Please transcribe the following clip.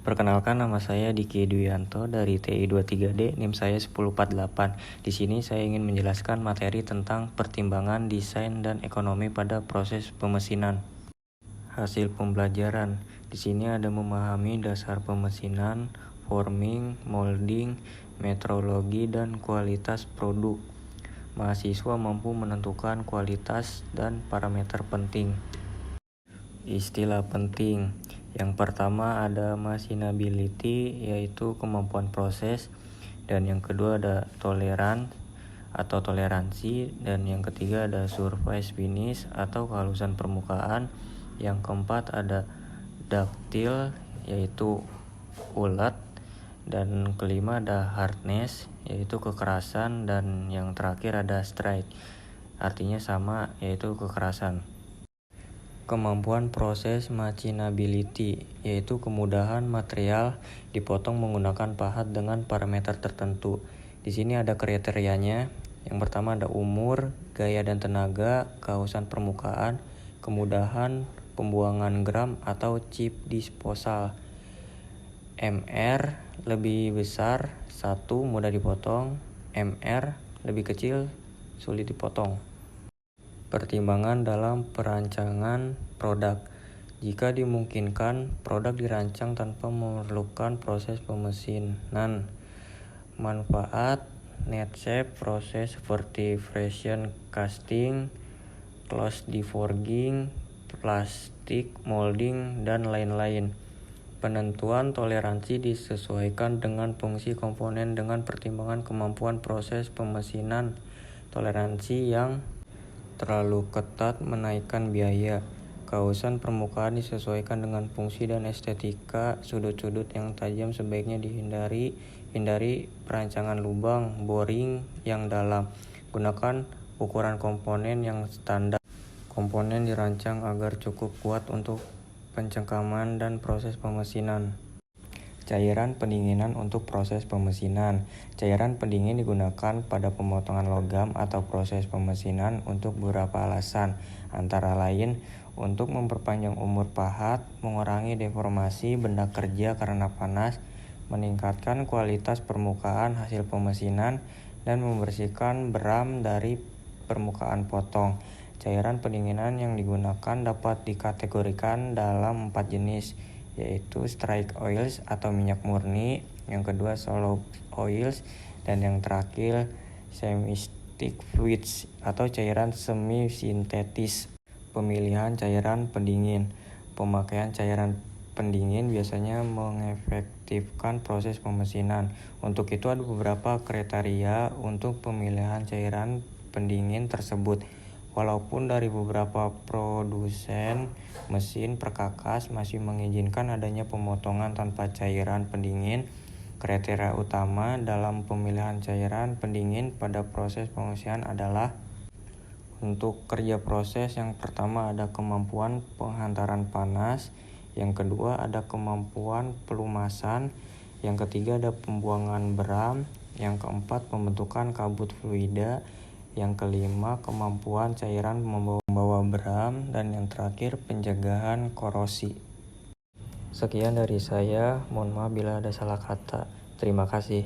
Perkenalkan, nama saya Diki Duyanto dari TI 23D, NIM saya 1048. Di sini saya ingin menjelaskan materi tentang pertimbangan desain dan ekonomi pada proses pemesinan. Hasil pembelajaran. Di sini ada memahami dasar pemesinan, forming, molding, metrologi, dan kualitas produk. Mahasiswa mampu menentukan kualitas dan parameter penting. Istilah penting. Yang pertama ada machinability, yaitu kemampuan proses, dan yang kedua ada toleransi, dan yang ketiga ada surface finish atau kehalusan permukaan. Yang keempat ada ductile, yaitu ulet, dan kelima ada hardness, yaitu kekerasan, dan yang terakhir ada straight, artinya sama, yaitu kekerasan. Kemampuan proses machinability, yaitu kemudahan material dipotong menggunakan pahat dengan parameter tertentu. Di sini ada kriterianya. Yang pertama ada umur, gaya dan tenaga, kehalusan permukaan, kemudahan pembuangan gram atau chip disposal. MR lebih besar 1 mudah dipotong, MR lebih kecil sulit dipotong. Pertimbangan dalam perancangan produk. Jika dimungkinkan, produk dirancang tanpa memerlukan proses pemesinan. Manfaat net shape proses seperti precision casting, close deforging, plastik molding, dan lain-lain. Penentuan toleransi disesuaikan dengan fungsi komponen dengan pertimbangan kemampuan proses pemesinan. Toleransi yang terlalu ketat menaikkan biaya. Kehalusan permukaan disesuaikan dengan fungsi dan estetika. Sudut-sudut yang tajam sebaiknya dihindari. Hindari perancangan lubang boring yang dalam. Gunakan ukuran komponen yang standar. Komponen dirancang agar cukup kuat untuk pencengkaman dan proses pemesinan. Cairan pendinginan untuk proses pemesinan. Cairan pendingin digunakan pada pemotongan logam atau proses pemesinan untuk beberapa alasan, antara lain untuk memperpanjang umur pahat, mengurangi deformasi benda kerja karena panas, meningkatkan kualitas permukaan hasil pemesinan, dan membersihkan beram dari permukaan potong. Cairan pendinginan yang digunakan dapat dikategorikan dalam 4 jenis, yaitu strike oils atau minyak murni, yang kedua solid oils, dan yang terakhir semi-stick fluids atau cairan semi sintetis. Pemilihan cairan pendingin. Pemakaian cairan pendingin biasanya mengefektifkan proses pemesinan. Untuk itu ada beberapa kriteria untuk pemilihan cairan pendingin tersebut. Walaupun dari beberapa produsen mesin perkakas masih mengizinkan adanya pemotongan tanpa cairan pendingin, kriteria utama dalam pemilihan cairan pendingin pada proses pemesinan adalah: untuk kerja proses, yang pertama ada kemampuan penghantaran panas, yang kedua ada kemampuan pelumasan, yang ketiga ada pembuangan beram, yang keempat pembentukan kabut fluida, yang kelima kemampuan cairan membawa beram, dan yang terakhir pencegahan korosi. Sekian dari saya, mohon maaf bila ada salah kata. Terima kasih.